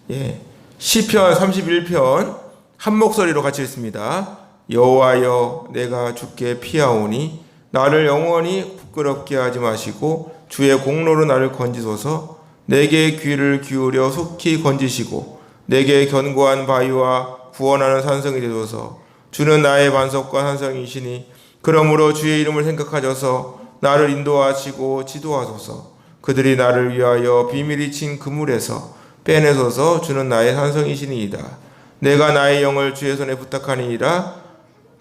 예. 시편 31편 한 목소리로 같이 읽습니다. 여호와여, 내가 주께 피하오니 나를 영원히 부끄럽게 하지 마시고 주의 공로로 나를 건지소서. 내게 귀를 기울여 속히 건지시고 내게 견고한 바위와 구원하는 산성이 되소서. 주는 나의 반석과 산성이시니 그러므로 주의 이름을 생각하셔서 나를 인도하시고 지도하소서. 그들이 나를 위하여 비밀이 친 그물에서 빼내소서. 주는 나의 산성이시니이다. 내가 나의 영을 주의 손에 부탁하니이다.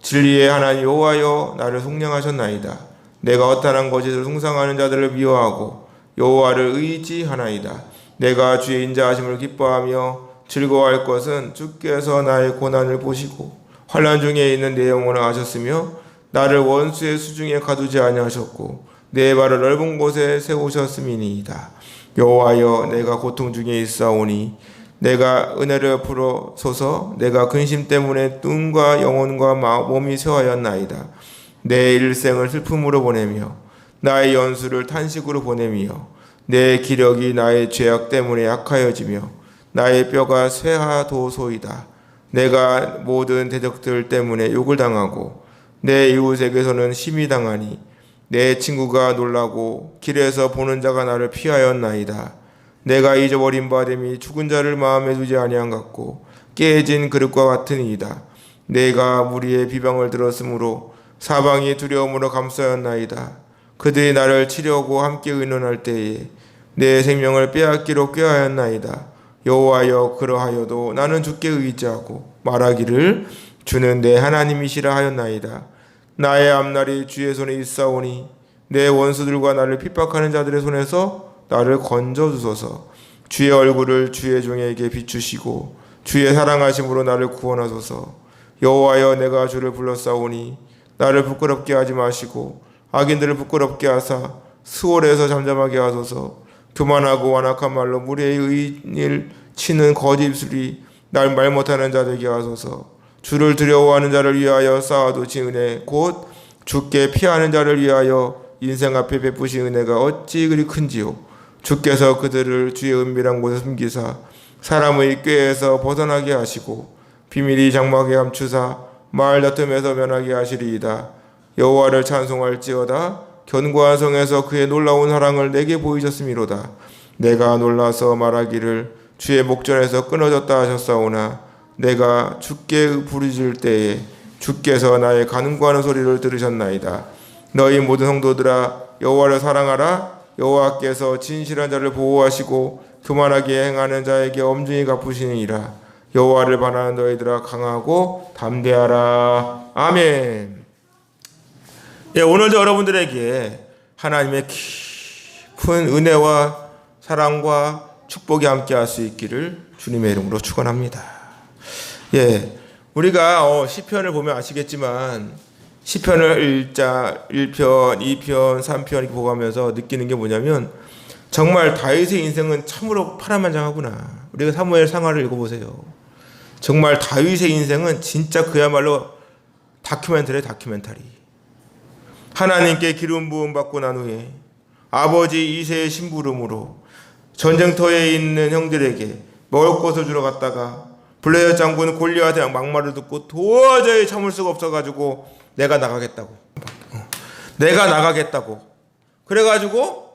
진리의 하나님 여호와여, 나를 속량하셨나이다. 내가 허탄한 거짓을 숭상하는 자들을 미워하고 여호와를 의지하나이다. 내가 주의 인자하심을 기뻐하며 즐거워할 것은 주께서 나의 고난을 보시고 환난 중에 있는 내 영혼을 아셨으며 나를 원수의 수중에 가두지 아니하셨고 내 발을 넓은 곳에 세우셨음이니이다. 여호와여, 내가 고통 중에 있사오니 내가 은혜를 풀어소서. 내가 근심 때문에 눈과 영혼과 몸이 쇠하였나이다. 내 일생을 슬픔으로 보내며 나의 연수를 탄식으로 보내며 내 기력이 나의 죄악 때문에 약하여지며 나의 뼈가 쇠하도소이다. 내가 모든 대적들 때문에 욕을 당하고 내 이웃에게서는 심히 당하니 내 친구가 놀라고 길에서 보는 자가 나를 피하였나이다. 내가 잊어버린 바됨이 죽은 자를 마음에 두지 아니한 같고 깨진 그릇과 같으니이다. 내가 무리의 비방을 들었으므로 사방이 두려움으로 감싸였나이다. 그들이 나를 치려고 함께 의논할 때에 내 생명을 빼앗기로 꾀하였나이다. 여호와여, 그러하여도 나는 주께 의지하고 말하기를 주는 내 하나님이시라 하였나이다. 나의 앞날이 주의 손에 있사오니 내 원수들과 나를 핍박하는 자들의 손에서 나를 건져주소서. 주의 얼굴을 주의 종에게 비추시고 주의 사랑하심으로 나를 구원하소서. 여호와여, 내가 주를 불렀사오니 나를 부끄럽게 하지 마시고 악인들을 부끄럽게 하사 수월에서 잠잠하게 하소서. 교만하고 완악한 말로 무리의 의인을 치는 거짓 입술이 날 말 못하는 자 되게 하소서. 주를 두려워하는 자를 위하여 쌓아두신 은혜 곧 주께 피하는 자를 위하여 인생 앞에 베푸신 은혜가 어찌 그리 큰지요. 주께서 그들을 주의 은밀한 곳에 숨기사 사람의 꾀에서 벗어나게 하시고 비밀이 장막에 감추사 말 다툼에서 면하게 하시리이다. 여호와를 찬송할지어다. 견고한 성에서 그의 놀라운 사랑을 내게 보이셨음이로다. 내가 놀라서 말하기를 주의 목전에서 끊어졌다 하셨사오나 내가 주께 부르짖을 때에 주께서 나의 간구하는 소리를 들으셨나이다. 너희 모든 성도들아, 여호와를 사랑하라. 여호와께서 진실한 자를 보호하시고 교만하게 행하는 자에게 엄중히 갚으시니이다. 여호와를 바라는 너희들아, 강하고 담대하라. 아멘. 예, 오늘도 여러분들에게 하나님의 깊은 은혜와 사랑과 축복이 함께할 수 있기를 주님의 이름으로 축원합니다. 예, 우리가 시편을 보면 아시겠지만 시편을 1편, 2편, 3편 이렇게 보고 하면서 느끼는 게 뭐냐면 정말 다윗의 인생은 참으로 파란만장하구나. 우리가 사무엘 상하를 읽어보세요. 정말 다윗의 인생은 진짜 그야말로 다큐멘터리예요, 다큐멘터리. 하나님께 기름 부음 받고 난 후에 아버지 이새의 심부름으로 전쟁터에 있는 형들에게 먹을 것을 주러 갔다가 블레셋 장군 골리앗의 막말을 듣고 도저히 참을 수가 없어가지고 내가 나가겠다고 그래가지고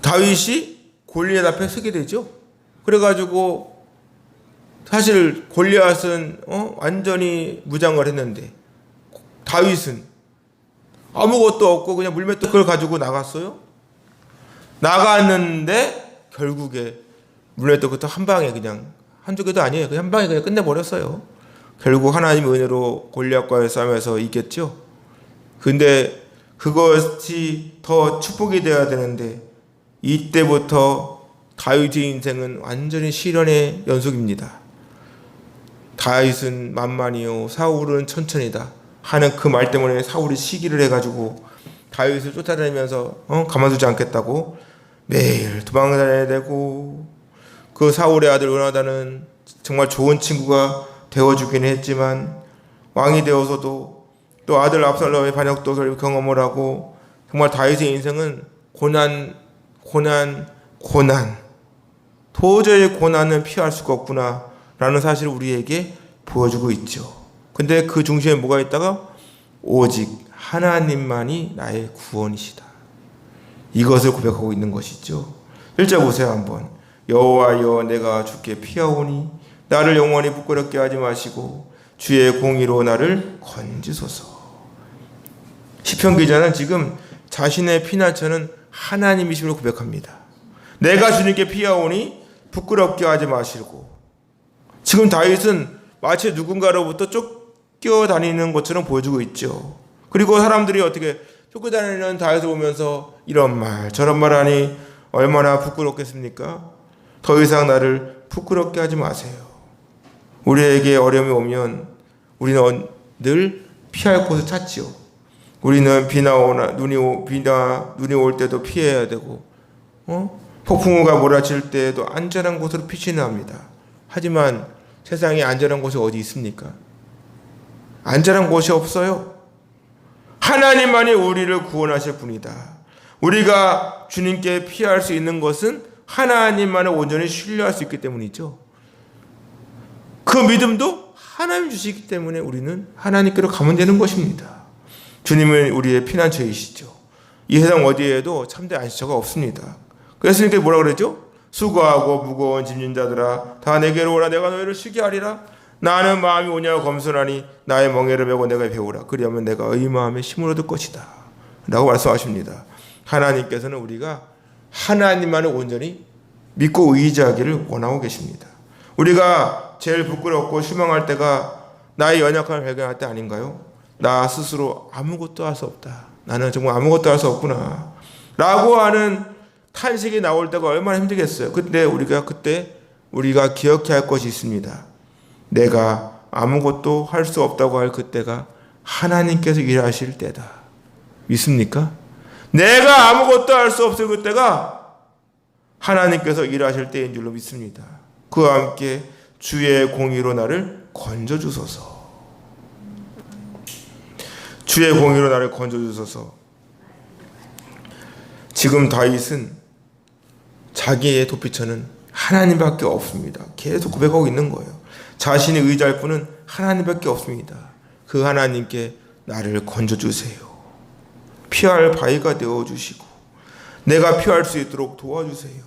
다윗이 골리앗 앞에 서게 되죠. 그래가지고 사실 골리앗은 완전히 무장을 했는데 다윗은 아무것도 없고 그냥 물맷돌 그걸 가지고 나갔어요. 나갔는데 결국에 물맷돌 그것도 한 방에 그냥 한두 개도 아니에요. 그냥 한 방에 그냥 끝내버렸어요. 결국 하나님의 은혜로 골리앗과의 싸움에서 이겼죠. 근데 그것이 더 축복이 되어야 되는데 이때부터 다윗의 인생은 완전히 시련의 연속입니다. 다윗은 만만이요 사울은 천천히다 하는 그 말 때문에 사울이 시기를 해가지고 다윗을 쫓아다니면서 가만두지 않겠다고 매일 도망다녀야 되고, 그 사울의 아들 요나단은 정말 좋은 친구가 되어주긴 했지만 왕이 되어서도 또 아들 압살롬의 반역도 경험을 하고 정말 다윗의 인생은 고난 도저히 고난은 피할 수가 없구나 라는 사실을 우리에게 보여주고 있죠. 근데 그 중심에 뭐가 있다가 오직 하나님만이 나의 구원이시다. 이것을 고백하고 있는 것이죠. 1절 보세요 한번. 여호와여 내가 주께 피하오니 나를 영원히 부끄럽게 하지 마시고 주의 공의로 나를 건지소서. 시편 기자는 지금 자신의 피난처는 하나님이심을 고백합니다. 내가 주님께 피하오니 부끄럽게 하지 마시고. 지금 다윗은 마치 누군가로부터 쫓겨다니는 것처럼 보여주고 있죠. 그리고 사람들이 어떻게 쫓겨다니는 다윗을 보면서 이런 말 저런 말 하니 얼마나 부끄럽겠습니까? 더 이상 나를 부끄럽게 하지 마세요. 우리에게 어려움이 오면 우리는 늘 피할 곳을 찾지요. 우리는 비나 눈이 올 때도 피해야 되고, 폭풍우가 몰아칠 때에도 안전한 곳으로 피신을 합니다. 하지만 세상에 안전한 곳이 어디 있습니까? 안전한 곳이 없어요. 하나님만이 우리를 구원하실 분이다. 우리가 주님께 피할 수 있는 것은 하나님만을 온전히 신뢰할 수 있기 때문이죠. 그 믿음도 하나님 주시기 때문에 우리는 하나님께로 가면 되는 것입니다. 주님은 우리의 피난처이시죠. 이 세상 어디에도 참된 안식처가 없습니다. 그래서 이렇게 뭐라 그러죠? 수고하고 무거운 짐진 자들아 다 내게로 오라 내가 너희를 쉬게 하리라. 나는 마음이 오냐고 검소하니 나의 멍에를 메고 내가 배우라. 그리하면 내가 의 마음에 힘을 얻을 것이다 라고 말씀하십니다. 하나님께서는 우리가 하나님만을 온전히 믿고 의지하기를 원하고 계십니다. 우리가 제일 부끄럽고 실망할 때가 나의 연약함을 발견할 때 아닌가요? 나 스스로 아무것도 할 수 없다. 나는 정말 아무것도 할 수 없구나 라고 하는 탄식이 나올 때가 얼마나 힘들겠어요. 그때 우리가 기억해야 할 것이 있습니다. 내가 아무것도 할 수 없다고 할 그때가 하나님께서 일하실 때다. 믿습니까? 내가 아무것도 할 수 없을 그때가 하나님께서 일하실 때인 줄로 믿습니다. 그와 함께 주의 공의로 나를 건져주소서. 주의 공의로 나를 건져주소서. 지금 다윗은 자기의 도피처는 하나님밖에 없습니다. 계속 고백하고 있는 거예요. 자신이 의지할 분은 하나님밖에 없습니다. 그 하나님께 나를 건져주세요. 피할 바위가 되어주시고 내가 피할 수 있도록 도와주세요.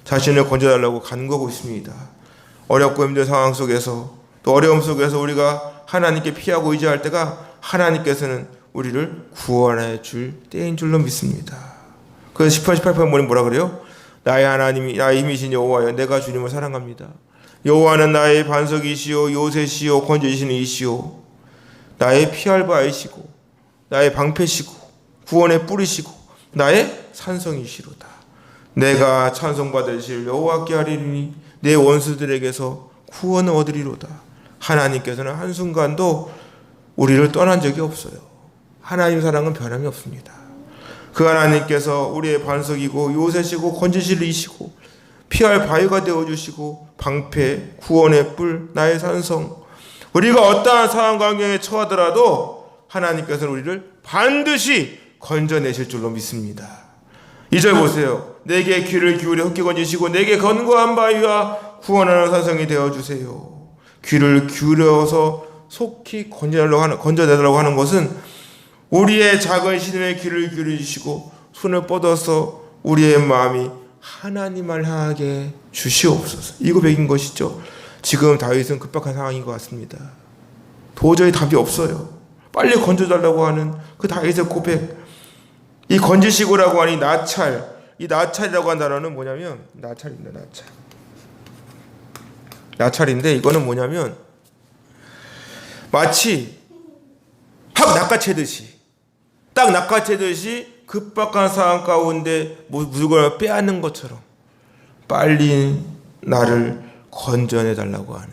자신을 건져달라고 간구하고 있습니다. 어렵고 힘든 상황 속에서 또 어려움 속에서 우리가 하나님께 피하고 의지할 때가 하나님께서는 우리를 구원해 줄 때인 줄로 믿습니다. 그래서 10편 18편 보니 뭐라 그래요? 나의 하나님이 나의 힘이신 여호와여 내가 주님을 사랑합니다. 여호와는 나의 반석이시오 요새시오 건져주시는 이시오 나의 피할 바이시고 나의 방패시고 구원의 뿌리시고 나의 산성이시로다. 내가 찬송받으실 여호와께 하리니 내 원수들에게서 구원을 얻으리로다. 하나님께서는 한순간도 우리를 떠난 적이 없어요. 하나님 사랑은 변함이 없습니다. 그 하나님께서 우리의 반석이고 요새시고 건지실 이시고 피할 바위가 되어주시고 방패 구원의 뿔 나의 산성 우리가 어떠한 상황 관계에 처하더라도 하나님께서는 우리를 반드시 건져내실 줄로 믿습니다. 2절 보세요. 내게 귀를 기울여 흑기 건지시고 내게 건고한 바위와 구원하는 산성이 되어주세요. 귀를 기울여서 속히 건져내달라고 하는 것은 우리의 작은 신음에 귀를 기울이시고 손을 뻗어서 우리의 마음이 하나님을 향하게 주시옵소서. 이 고백인 것이죠. 지금 다윗은 급박한 상황인 것 같습니다. 도저히 답이 없어요. 빨리 건져달라고 하는 그 다윗의 고백. 이 건지시고라고 하니 나찰. 이 나찰이라고 한 단어는 뭐냐면 나찰입니다. 나찰인데 이거는 뭐냐면 마치 확 낚아채듯이 딱 낚아채듯이 급박한 상황 가운데 물건을 빼앗는 것처럼 빨리 나를 건져내달라고 하는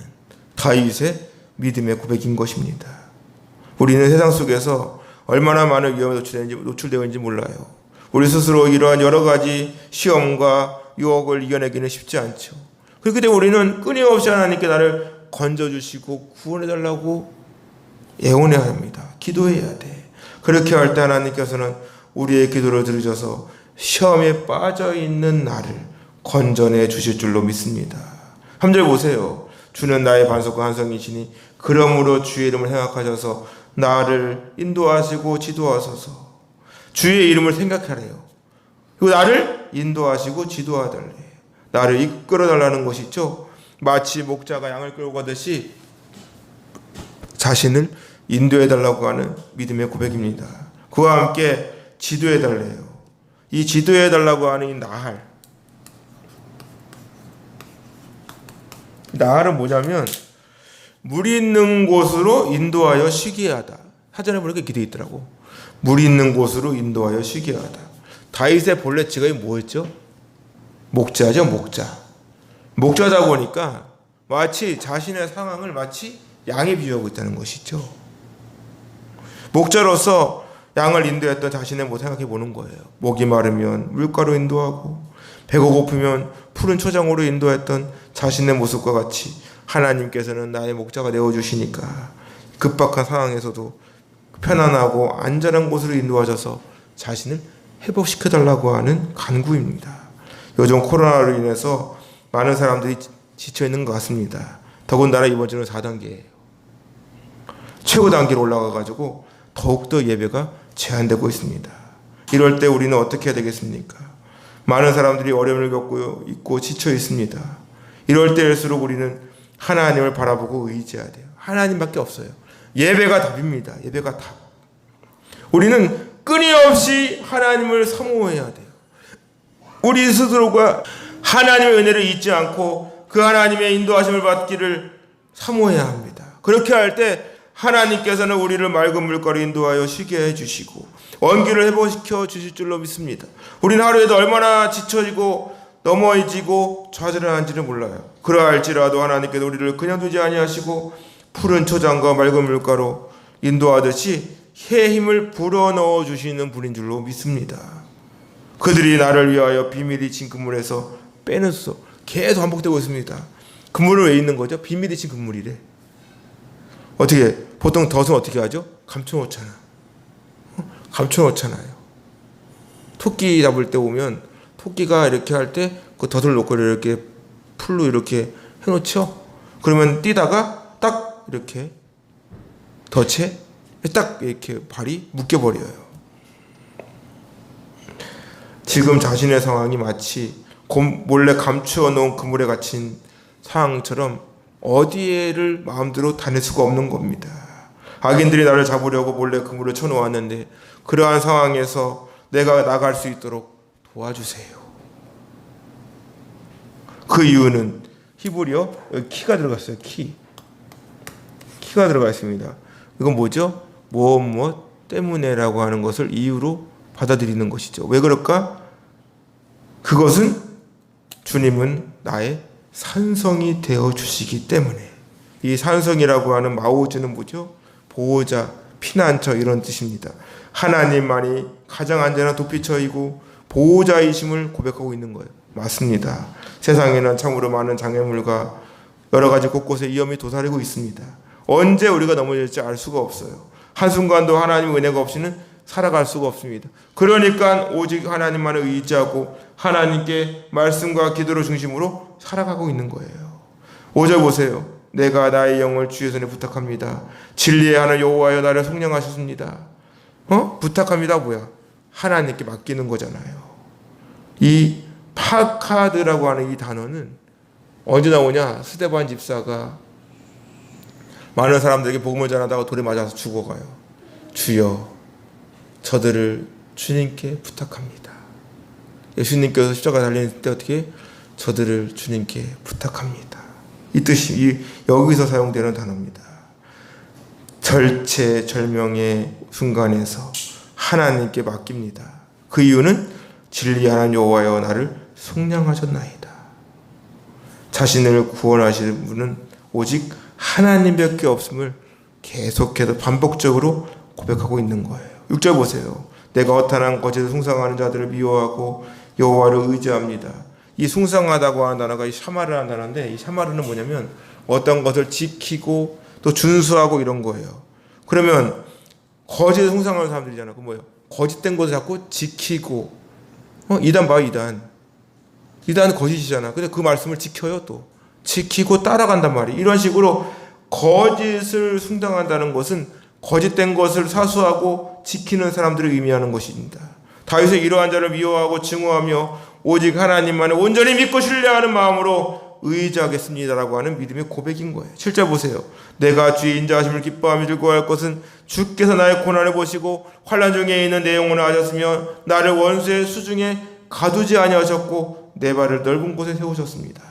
다윗의 믿음의 고백인 것입니다. 우리는 세상 속에서 얼마나 많은 위험에 노출되어 있는지 몰라요. 우리 스스로 이러한 여러 가지 시험과 유혹을 이겨내기는 쉽지 않죠. 그렇기 때문에 우리는 끊임없이 하나님께 나를 건져주시고 구원해달라고 애원해야 합니다. 기도해야 돼. 그렇게 할 때 하나님께서는 우리의 기도를 들으셔서 시험에 빠져있는 나를 건전해 주실 줄로 믿습니다. 3절 보세요. 주는 나의 반석과 한성이시니 그러므로 주의 이름을 생각하셔서 나를 인도하시고 지도하소서. 주의 이름을 생각하래요. 그리고 나를 인도하시고 지도하달래. 나를 이끌어 달라는 것이죠. 마치 목자가 양을 끌고 가듯이 자신을 인도해 달라고 하는 믿음의 고백입니다. 그와 함께 지도해 달래요. 이 지도해 달라고 하는 이 나할은 뭐냐면 물 있는 곳으로 인도하여 쉬게 하다. 사전에 보니까 이렇게 되어 있더라고. 물 있는 곳으로 인도하여 쉬게 하다. 다윗의 본래 직업이 뭐였죠? 목자죠, 목자. 목자다 보니까 마치 자신의 상황을 마치 양에 비유하고 있다는 것이죠. 목자로서 양을 인도했던 자신의 모습 생각해 보는 거예요. 목이 마르면 물가로 인도하고 배가 고프면 푸른 초장으로 인도했던 자신의 모습과 같이 하나님께서는 나의 목자가 되어주시니까 급박한 상황에서도 편안하고 안전한 곳으로 인도하셔서 자신을 회복시켜달라고 하는 간구입니다. 요즘 코로나로 인해서 많은 사람들이 지쳐있는 것 같습니다. 더군다나 이번 주는 4단계예요. 최고 단계로 올라가가지고 더욱더 예배가 제한되고 있습니다. 이럴 때 우리는 어떻게 해야 되겠습니까? 많은 사람들이 어려움을 겪고 있고 지쳐 있습니다. 이럴 때일수록 우리는 하나님을 바라보고 의지해야 돼요. 하나님밖에 없어요. 예배가 답입니다. 예배가 답. 우리는 끊임없이 하나님을 사모해야 돼요. 우리 스스로가 하나님의 은혜를 잊지 않고 그 하나님의 인도하심을 받기를 사모해야 합니다. 그렇게 할 때 하나님께서는 우리를 맑은 물가로 인도하여 쉬게 해주시고 원기를 회복시켜 주실 줄로 믿습니다. 우리는 하루에도 얼마나 지쳐지고 넘어지고 좌절하는지를 몰라요. 그러할지라도 하나님께서 우리를 그냥 두지 아니하시고 푸른 초장과 맑은 물가로 인도하듯이 해 힘을 불어넣어 주시는 분인 줄로 믿습니다. 그들이 나를 위하여 비밀이 친 그물에서 빼냈어. 계속 반복되고 있습니다. 그물은 왜 있는 거죠? 비밀이 친 그물이래. 어떻게 보통 덫은 어떻게 하죠? 감춰놓잖아요. 토끼 잡을 때 오면 토끼가 이렇게 할 때 그 덫을 놓고 이렇게 풀로 이렇게 해놓죠. 그러면 뛰다가 딱 이렇게 덫에 딱 이렇게 발이 묶여버려요. 지금 자신의 상황이 마치 몰래 감추어 놓은 그물에 갇힌 상황처럼 어디에를 마음대로 다닐 수가 없는 겁니다. 악인들이 나를 잡으려고 몰래 그물을 쳐놓았는데 그러한 상황에서 내가 나갈 수 있도록 도와주세요. 그 이유는 히브리어 여기 키가 들어갔어요. 키가 들어가 있습니다. 이건 뭐죠? 무엇 때문에라고 하는 것을 이유로 받아들이는 것이죠. 왜 그럴까? 그것은 주님은 나의 산성이 되어 주시기 때문에. 이 산성이라고 하는 마오즈는 뭐죠? 보호자, 피난처 이런 뜻입니다. 하나님만이 가장 안전한 도피처이고 보호자이심을 고백하고 있는 거예요. 맞습니다. 세상에는 참으로 많은 장애물과 여러 가지 곳곳에 위험이 도사리고 있습니다. 언제 우리가 넘어질지 알 수가 없어요. 한순간도 하나님의 은혜가 없이는 살아갈 수가 없습니다. 그러니까 오직 하나님만을 의지하고 하나님께 말씀과 기도를 중심으로 살아가고 있는 거예요. 5절 보세요. 내가 나의 영을 주의 손에 부탁합니다. 진리의 하늘 여호와여 나를 성령하셨습니다. 부탁합니다 뭐야? 하나님께 맡기는 거잖아요. 이 파카드라고 하는 이 단어는 언제 나오냐? 스데반 집사가 많은 사람들에게 복음을 전하다가 돌에 맞아서 죽어가요. 주여 저들을 주님께 부탁합니다. 예수님께서 십자가 달리는 때 어떻게 저들을 주님께 부탁합니다. 이 뜻이 여기서 사용되는 단어입니다. 절체절명의 순간에서 하나님께 맡깁니다. 그 이유는 진리하는 여호와여 나를 속량하셨나이다. 자신을 구원하시는 분은 오직 하나님밖에 없음을 계속해서 반복적으로 고백하고 있는 거예요. 6절 보세요. 내가 허탄한 거짓을 숭상하는 자들을 미워하고 여호와를 의지합니다. 이 숭상하다고 하는 단어가 이 샤마르라는 단어인데 이 샤마르는 뭐냐면 어떤 것을 지키고 또 준수하고 이런 거예요. 그러면 거짓을 숭상하는 사람들이잖아. 그 뭐예요? 거짓된 것을 자꾸 지키고 이단 봐 이단. 이단 거짓이잖아. 근데 그 말씀을 지켜요. 또 지키고 따라간단 말이에요. 이런 식으로 거짓을 숭상한다는 것은 거짓된 것을 사수하고 지키는 사람들을 의미하는 것입니다. 다윗은 이러한 자를 미워하고 증오하며 오직 하나님만을 온전히 믿고 신뢰하는 마음으로 의지하겠습니다라고 하는 믿음의 고백인 거예요. 7절 보세요. 내가 주의 인자하심을 기뻐하며 즐거워할 것은 주께서 나의 고난을 보시고 환난 중에 있는 내 영혼을 아셨으며 나를 원수의 수중에 가두지 아니하셨고 내 발을 넓은 곳에 세우셨습니다.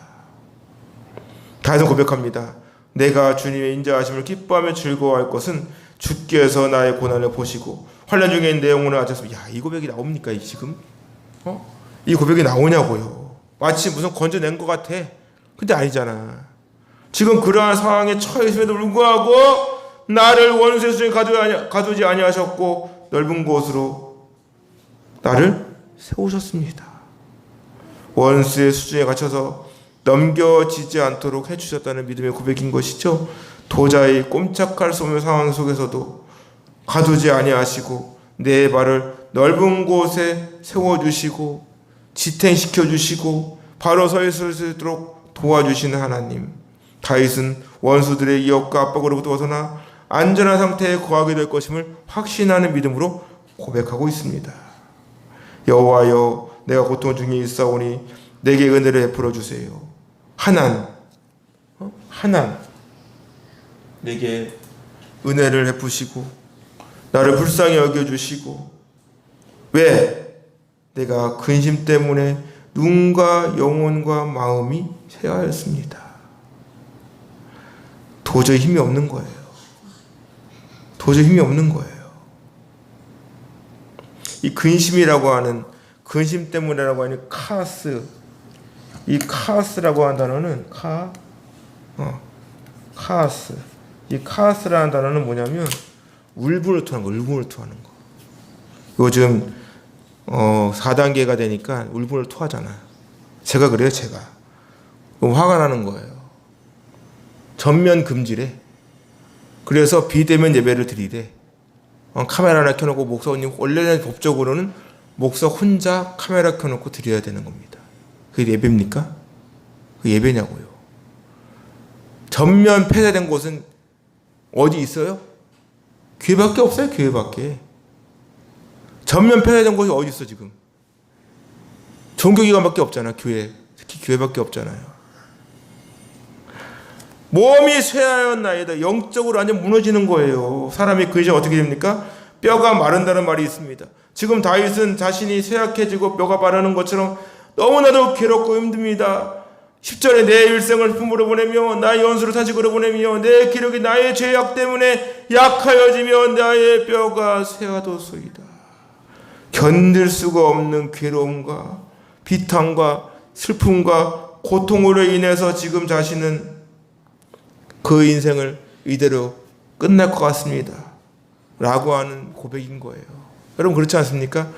다윗은 고백합니다. 내가 주님의 인자하심을 기뻐하며 즐거워할 것은 주께서 나의 고난을 보시고 환난 중에 있는 내 영혼을 아셨으며. 야, 이 고백이 나옵니까 지금? 이 고백이 나오냐고요. 마치 무슨 건져낸 것 같아. 근데 아니잖아. 지금 그러한 상황에 처해 있음에도 불구하고 나를 원수의 수중에 가두지 아니하셨고 넓은 곳으로 나를 세우셨습니다. 원수의 수중에 갇혀서 넘겨지지 않도록 해주셨다는 믿음의 고백인 것이죠. 도저히 꼼짝할 수 없는 상황 속에서도 가두지 아니하시고 내 발을 넓은 곳에 세워주시고 지탱시켜주시고 바로 서 있을 수 있도록 도와주시는 하나님. 다윗은 원수들의 위협과 압박으로부터 벗어나 안전한 상태에 거하게 될 것임을 확신하는 믿음으로 고백하고 있습니다. 여호와여, 내가 고통 중에 있사오니 내게 은혜를 베풀어 주세요. 하난 내게 은혜를 베푸시고 나를 불쌍히 여겨주시고. 왜? 내가 근심 때문에 눈과 영혼과 마음이 쇠하였습니다. 도저히 힘이 없는 거예요. 도저히 힘이 없는 거예요. 이 근심이라고 하는, 근심 때문이라고 하는 카스, 이 카스라고 하는 단어는 카스. 이 카스라는 단어는 뭐냐면 울분을 토하는 거, 울분을 토하는 거. 요즘 4단계가 되니까 울분을 토하잖아. 제가 그래요, 제가. 화가 나는 거예요. 전면 금지래. 그래서 비대면 예배를 드리래. 카메라 하나 켜놓고 목사님, 원래는 법적으로는 목사 혼자 카메라 켜놓고 드려야 되는 겁니다. 그게 예배입니까? 그 예배냐고요. 전면 폐쇄된 곳은 어디 있어요? 교회밖에 없어요. 교회밖에. 전면 폐쇄된 곳이 어디 있어 지금? 종교기관밖에 없잖아. 교회. 특히 교회밖에 없잖아요. 몸이 쇠하였나이다. 영적으로 완전 무너지는 거예요. 사람이 그 이제 어떻게 됩니까? 뼈가 마른다는 말이 있습니다. 지금 다윗은 자신이 쇠약해지고 뼈가 마르는 것처럼 너무나도 괴롭고 힘듭니다. 10절에 내 일생을 품으로 보내며 나의 연수를 탄식으로 보내며 내 기력이 나의 죄악 때문에 약하여지며 나의 뼈가 쇠하도소이다. 견딜 수가 없는 괴로움과 비탄과 슬픔과 고통으로 인해서 지금 자신은 그 인생을 이대로 끝날 것 같습니다. 라고 하는 고백인 거예요. 여러분 그렇지 않습니까?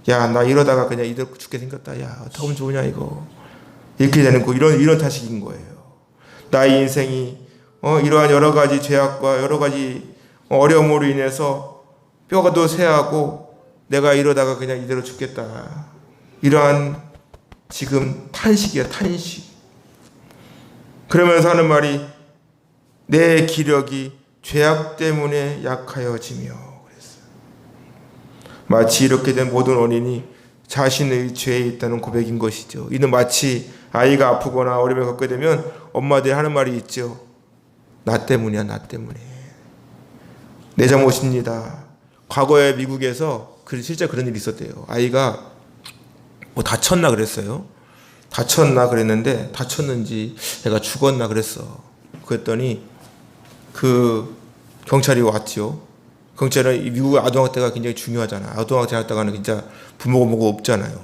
야, 나 이러다가 그냥 이대로 죽게 생겼다. 야, 어떻게 하면 좋으냐 이거. 이렇게 되는 거, 이런 타식인 거예요. 나의 인생이 이러한 여러 가지 죄악과 여러 가지 어려움으로 인해서 뼈가 더 쇠하고 내가 이러다가 그냥 이대로 죽겠다. 이러한 지금 탄식이야, 탄식. 그러면서 하는 말이 내 기력이 죄악 때문에 약하여지며 그랬어요. 마치 이렇게 된 모든 원인이 자신의 죄에 있다는 고백인 것이죠. 이는 마치 아이가 아프거나 어려움을 겪게 되면 엄마들이 하는 말이 있죠. 나 때문이야, 나 때문에. 내 잘못입니다. 과거에 미국에서 실제 그런 일이 있었대요. 아이가 뭐 다쳤나 그랬어요. 다쳤나 그랬는데 다쳤는지 애가 죽었나 그랬어. 그랬더니 그 경찰이 왔죠. 경찰은 미국의 아동학대가 굉장히 중요하잖아. 아동학대 했다가는 진짜 부모가 뭐가 없잖아요.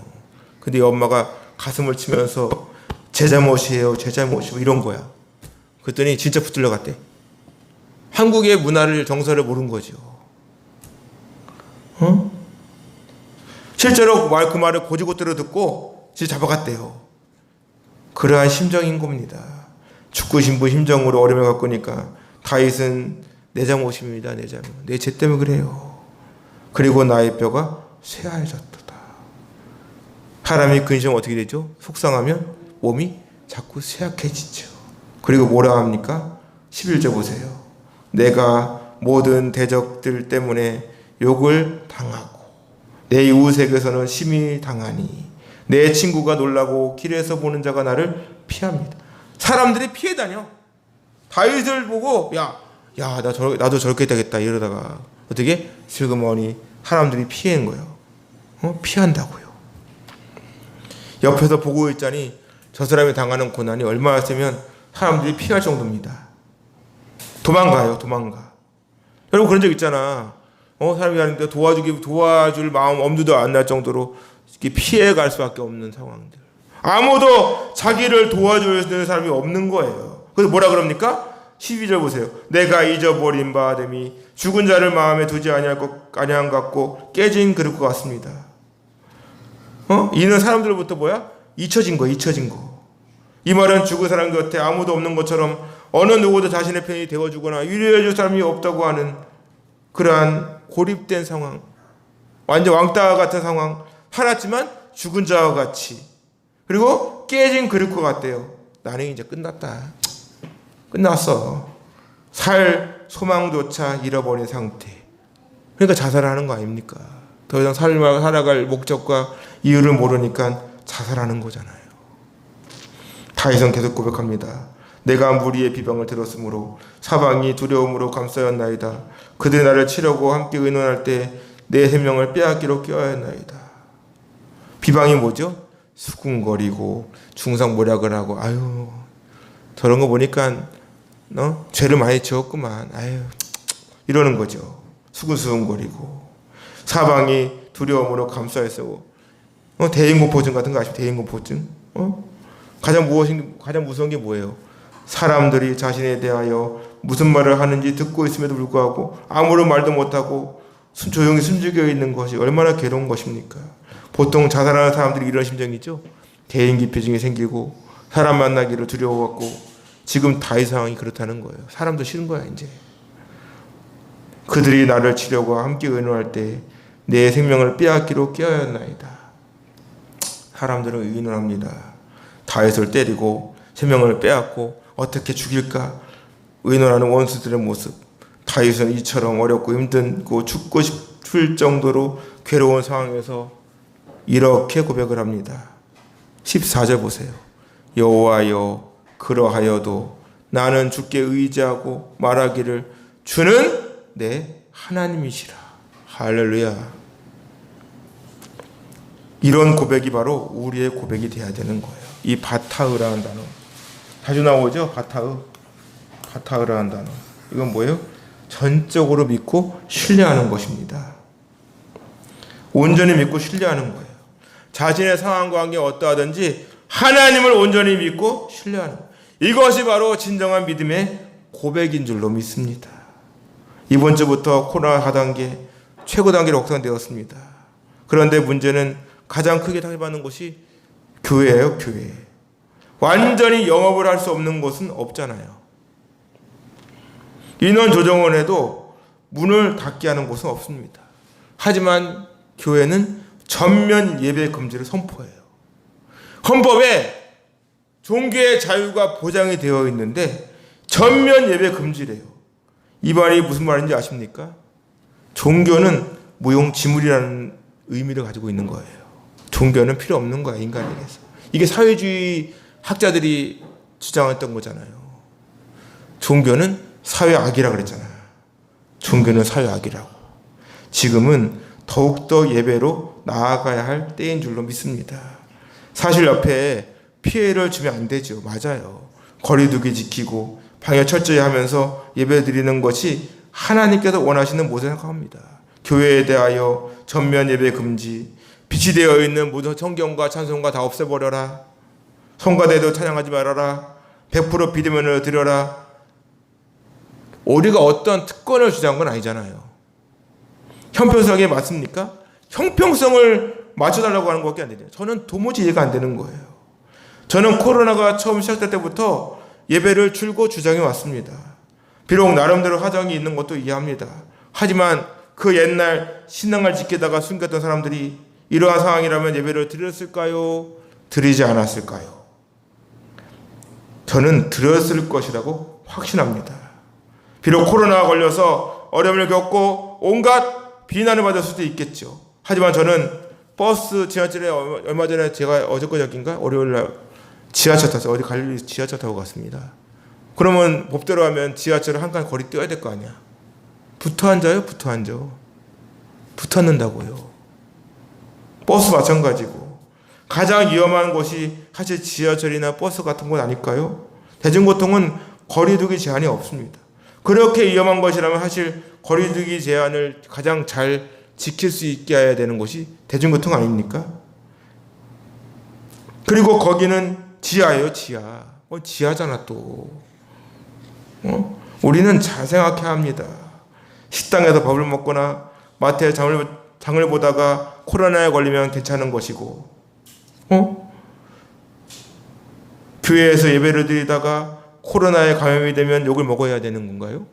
근데 이 엄마가 가슴을 치면서 제 잘못이에요, 제 잘못이고 이런 거야. 그랬더니 진짜 붙들려 갔대. 한국의 문화를, 정서를 모른 거죠. 실제로 그 말을 고지고대로 듣고 진짜 잡아갔대요. 그러한 심정인 겁니다. 죽고 싶은 심정으로 어려움을 겪으니까 다윗은 내 잘못입니다. 내 잘못. 내 죄 때문에 그래요. 그리고 나의 뼈가 쇠하여졌도다. 사람이 근심하면 어떻게 되죠? 속상하면 몸이 자꾸 쇠약해지죠. 그리고 뭐라 합니까? 11절 보세요. 내가 모든 대적들 때문에 욕을 당하고 내 이웃에게서는 심히 당하니 내 친구가 놀라고 길에서 보는 자가 나를 피합니다. 사람들이 피해 다녀. 다윗을 보고 나도 저렇게 되겠다 이러다가 어떻게 슬그머니 사람들이 피한 거예요. 피한다고요. 옆에서 보고 있자니 저 사람이 당하는 고난이 얼마나 세면 사람들이 피할 정도입니다. 도망가요. 여러분 그런 적 있잖아. 사람이 하는데 도와줄 마음 엄두도 안 날 정도로 피해갈 수밖에 없는 상황들. 아무도 자기를 도와줄 사람이 없는 거예요. 그래서 뭐라 그럽니까? 12절 보세요. 내가 잊어버린 바 됨이 죽은 자를 마음에 두지 아니한 것 같고 깨진 그릇 것 같습니다. 이는 사람들로부터 뭐야? 잊혀진 거. 이 말은 죽은 사람 곁에 아무도 없는 것처럼 어느 누구도 자신의 편이 되어주거나 위로해 줄 사람이 없다고 하는 그러한 고립된 상황, 완전 왕따 같은 상황, 화났지만 죽은 자와 같이, 그리고 깨진 그릇 것 같대요. 나는 이제 끝났어. 살 소망조차 잃어버린 상태. 그러니까 자살하는 거 아닙니까? 더 이상 살아갈 목적과 이유를 모르니까 자살하는 거잖아요. 다윗은 계속 고백합니다. 내가 무리의 비방을 들었으므로 사방이 두려움으로 감싸였나이다. 그들이 나를 치려고 함께 의논할 때 내 생명을 빼앗기로 껴였나이다. 비방이 뭐죠? 수군거리고 중상모략을 하고 저런 거 보니까 죄를 많이 지었구만. 이러는 거죠. 수근수근거리고 사방이 두려움으로 감싸였어. 대인공포증 같은 거 아시죠? 대인공포증. 가장 무서운 게 뭐예요? 사람들이 자신에 대하여 무슨 말을 하는지 듣고 있음에도 불구하고 아무런 말도 못하고 조용히 숨죽여 있는 것이 얼마나 괴로운 것입니까? 보통 자살하는 사람들이 이런 심정이죠. 대인기피증이 생기고 사람 만나기를 두려워갖고 지금 다윗 상황이 그렇다는 거예요. 사람도 싫은 거야 이제. 그들이 나를 치려고 함께 의논할 때 내 생명을 빼앗기로 껴였나이다. 사람들은 의논합니다. 다윗을 때리고 생명을 빼앗고 어떻게 죽일까 의논하는 원수들의 모습. 다윗은 이처럼 어렵고 힘들고 죽고 싶을 정도로 괴로운 상황에서 이렇게 고백을 합니다. 14절 보세요. 여호와여 그러하여도 나는 주께 의지하고 말하기를 주는 내 하나님이시라. 할렐루야. 이런 고백이 바로 우리의 고백이 돼야 되는 거예요. 이 바타흐라는 단어 자주 나오죠. 바타흐라는 단어. 이건 뭐예요? 전적으로 믿고 신뢰하는 것입니다. 온전히 믿고 신뢰하는 거예요. 자신의 상황과 관계 어떠하든지 하나님을 온전히 믿고 신뢰하는 거예요. 이것이 바로 진정한 믿음의 고백인 줄로 믿습니다. 이번 주부터 코로나 4단계 최고 단계로 확산되었습니다. 그런데 문제는 가장 크게 당해받는 곳이 교회예요. 교회. 완전히 영업을 할 수 없는 곳은 없잖아요. 인원 조정을 해도 문을 닫게 하는 곳은 없습니다. 하지만 교회는 전면 예배 금지를 선포해요. 헌법에 종교의 자유가 보장이 되어 있는데 전면 예배 금지래요. 이 말이 무슨 말인지 아십니까? 종교는 무용지물이라는 의미를 가지고 있는 거예요. 종교는 필요 없는 거야, 인간에게서. 이게 사회주의 학자들이 주장했던 거잖아요. 종교는 사회악이라고 그랬잖아요. 종교는 사회악이라고. 지금은 더욱더 예배로 나아가야 할 때인 줄로 믿습니다. 사실 옆에 피해를 주면 안 되죠. 맞아요. 거리두기 지키고 방역 철저히 하면서 예배 드리는 것이 하나님께서 원하시는 모습을 생각합니다. 교회에 대하여 전면 예배 금지, 빛이 되어 있는 모든 성경과 찬송가 다 없애버려라. 성가대도 찬양하지 말아라. 100% 비대면을 드려라. 우리가 어떤 특권을 주장한 건 아니잖아요. 형평성에 맞습니까? 형평성을 맞춰달라고 하는 것밖에 안 되죠. 저는 도무지 이해가 안 되는 거예요. 저는 코로나가 처음 시작될 때부터 예배를 줄고 주장해 왔습니다. 비록 나름대로 사정이 있는 것도 이해합니다. 하지만 그 옛날 신앙을 지키다가 숨겼던 사람들이 이러한 상황이라면 예배를 드렸을까요? 드리지 않았을까요? 저는 드렸을 것이라고 확신합니다. 비록 코로나가 걸려서 어려움을 겪고 온갖 비난을 받을 수도 있겠죠. 하지만 저는 버스 지하철에 얼마 전에 제가 어저께인가 월요일날 지하철 타서 어디 갈 일이 지하철 타고 갔습니다. 그러면 법대로 하면 지하철을 한 칸 거리 뛰어야 될 거 아니야. 붙어 앉아요? 붙어 앉아. 붙어 앉는다고요. 버스 마찬가지고. 가장 위험한 곳이 사실 지하철이나 버스 같은 곳 아닐까요? 대중교통은 거리두기 제한이 없습니다. 그렇게 위험한 것이라면 사실 거리두기 제한을 가장 잘 지킬 수 있게 해야 되는 곳이 대중교통 아닙니까? 그리고 거기는 지하예요, 지하. 지하잖아 또. 우리는 잘 생각해야 합니다. 식당에서 밥을 먹거나 마트에 장을 보다가 코로나에 걸리면 괜찮은 것이고, 교회에서 예배를 드리다가 코로나에 감염이 되면 욕을 먹어야 되는 건가요?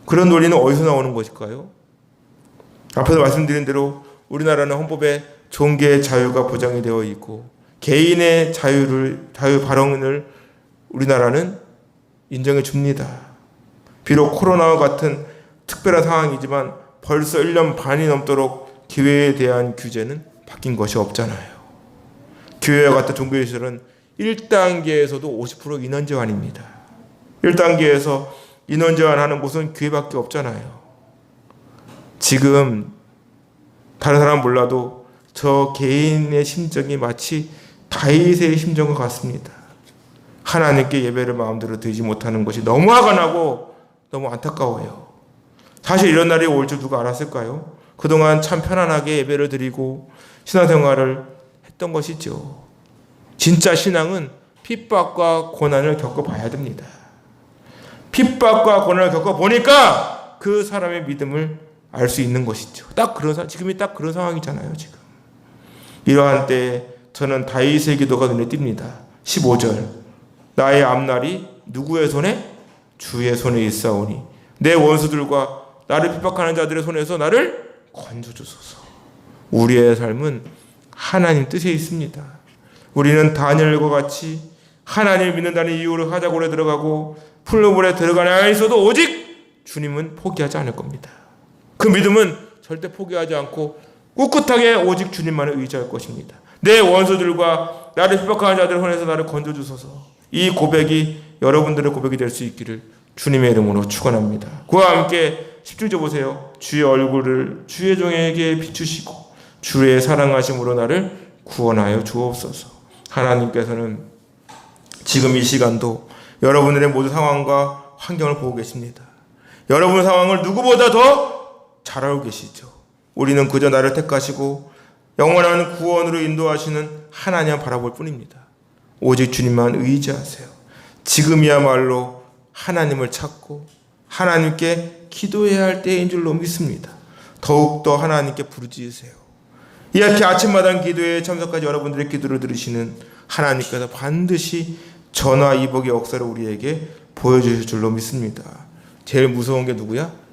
그런 논리는 어디서 나오는 것일까요? 앞에서 말씀드린 대로 우리나라는 헌법에 종교의 자유가 보장이 되어 있고 개인의 자유 발언을 우리나라는 인정해 줍니다. 비록 코로나와 같은 특별한 상황이지만 벌써 1년 반이 넘도록 교회에 대한 규제는 바뀐 것이 없잖아요. 교회와 같은 종교시설은 1단계에서도 50% 인원 제한입니다. 1단계에서 인원 제한하는 곳은 교회밖에 없잖아요. 지금 다른 사람 몰라도 저 개인의 심정이 마치 다윗의 심정과 같습니다. 하나님께 예배를 마음대로 드리지 못하는 것이 너무 화가 나고 너무 안타까워요. 사실 이런 날이 올 줄 누가 알았을까요? 그동안 참 편안하게 예배를 드리고 신앙생활을 했던 것이죠. 진짜 신앙은 핍박과 고난을 겪어봐야 됩니다. 핍박과 고난을 겪어보니까 그 사람의 믿음을 알 수 있는 것이죠. 지금이 딱 그런 상황이잖아요, 지금. 이러한 때에 저는 다윗의 기도가 눈에 띕니다. 15절. 나의 앞날이 누구의 손에? 주의 손에 있사오니 내 원수들과 나를 핍박하는 자들의 손에서 나를 건져주소서. 우리의 삶은 하나님 뜻에 있습니다. 우리는 다니엘과 같이 하나님을 믿는다는 이유로 하자골에 들어가고 풀무불에 들어가나 있어도 오직 주님은 포기하지 않을 겁니다. 그 믿음은 절대 포기하지 않고 꿋꿋하게 오직 주님만을 의지할 것입니다. 내 원수들과 나를 핍박하는 자들의 손에서 나를 건져주소서. 이 고백이 여러분들의 고백이 될 수 있기를 주님의 이름으로 축원합니다. 그와 함께 17절 보세요. 주의 얼굴을 주의 종에게 비추시고 주의 사랑하심으로 나를 구원하여 주옵소서. 하나님께서는 지금 이 시간도 여러분들의 모든 상황과 환경을 보고 계십니다. 여러분의 상황을 누구보다 더 잘 알고 계시죠. 우리는 그저 나를 택하시고 영원한 구원으로 인도하시는 하나님을 바라볼 뿐입니다. 오직 주님만 의지하세요. 지금이야말로 하나님을 찾고 하나님께 기도해야 할 때인 줄로 믿습니다. 더욱더 하나님께 부르짖으세요. 이렇게 아침마당 기도에 참석하지 여러분들의 기도를 들으시는 하나님께서 반드시 전화 이복의 역사를 우리에게 보여주실 줄로 믿습니다. 제일 무서운 게 누구야?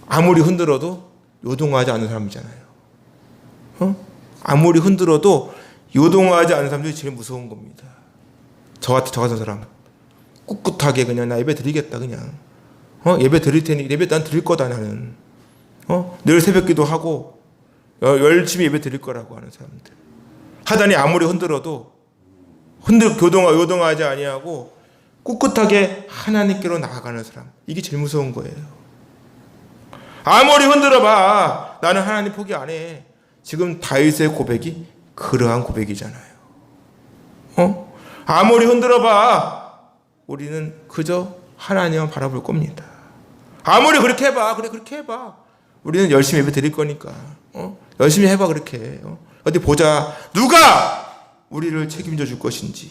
아무리 흔들어도 요동하지 않는 사람이잖아요. 아무리 흔들어도 요동하지 않는 사람들이 제일 무서운 겁니다. 저 같은 사람 꿋꿋하게 그냥 나 예배 드리겠다 그냥 예배 드릴 테니 예배 난 드릴 거다 나는 늘 새벽기도 하고 열심히 예배 드릴 거라고 하는 사람들 하다니 아무리 흔들어도 요동하지 아니하고 꿋꿋하게 하나님께로 나아가는 사람 이게 제일 무서운 거예요. 아무리 흔들어봐 나는 하나님 포기 안 해. 지금 다윗의 고백이 그러한 고백이잖아요. 아무리 흔들어봐 우리는 그저 하나님만 바라볼 겁니다. 아무리 그렇게 해봐 그래 그렇게 해봐 우리는 열심히 예배 드릴 거니까 열심히 해봐 그렇게 어디 보자 누가 우리를 책임져 줄 것인지.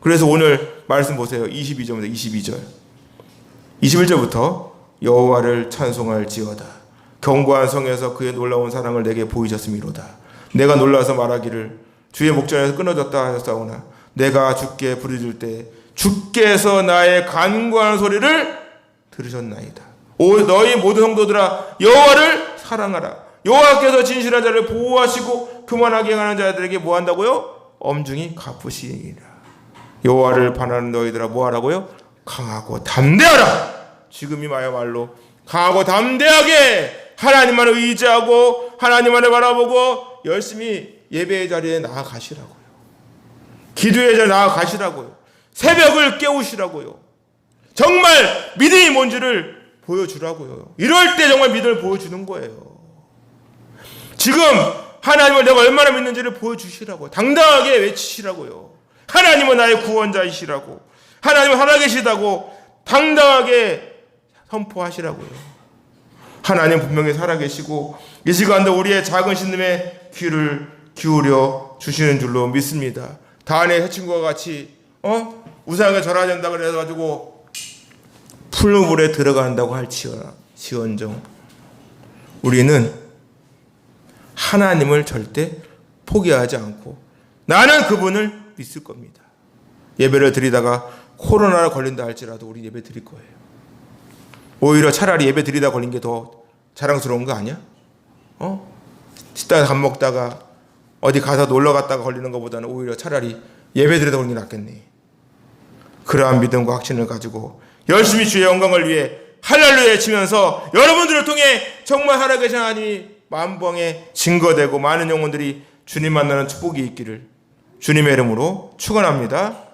그래서 오늘 말씀 보세요. 22절부터 21절부터 여호와를 찬송할지어다. 견고한 성에서 그의 놀라운 사랑을 내게 보이셨음이로다. 내가 놀라서 말하기를 주의 목전에서 끊어졌다 하였사오나 내가 주께 부르짖을 때 주께서 나의 간구하는 소리를 들으셨나이다. 오 너희 모든 성도들아 여호와를 사랑하라. 여호와께서 진실한 자를 보호하시고 교만하게 행하는 자들에게 뭐 한다고요? 엄중히 갚으시리라. 여호와를 반하는 너희들아 뭐 하라고요? 강하고 담대하라. 지금이야말로 강하고 담대하게 하나님만을 의지하고 하나님만을 바라보고 열심히 예배의 자리에 나아가시라고요. 기도의 자리에 나아가시라고요. 새벽을 깨우시라고요. 정말 믿음이 뭔지를 보여주라고요. 이럴 때 정말 믿음을 보여주는 거예요. 지금 하나님을 내가 얼마나 믿는지를 보여주시라고요. 당당하게 외치시라고요. 하나님은 나의 구원자이시라고, 하나님은 살아계시다고 당당하게 선포하시라고요. 하나님 분명히 살아계시고 이 시간도 우리의 작은 신음에 귀를 기울여 주시는 줄로 믿습니다. 다은의 새 친구와 같이 우상에 절하야 된다 그래가지고 풀무불에 들어간다고 할지언정 우리는 하나님을 절대 포기하지 않고 나는 그분을 믿을 겁니다. 예배를 드리다가 코로나에 걸린다 할지라도 우리 예배 드릴 거예요. 오히려 차라리 예배 드리다 걸린 게 더 자랑스러운 거 아니야? 식당에 밥 먹다가 어디 가서 놀러 갔다가 걸리는 것보다는 오히려 차라리 예배 드리다 걸린 게 낫겠네. 그러한 믿음과 확신을 가지고 열심히 주의 영광을 위해 할렐루야 외치면서 여러분들을 통해 정말 살아계신 하나님이 만방에 증거되고 많은 영혼들이 주님 만나는 축복이 있기를 주님의 이름으로 축원합니다.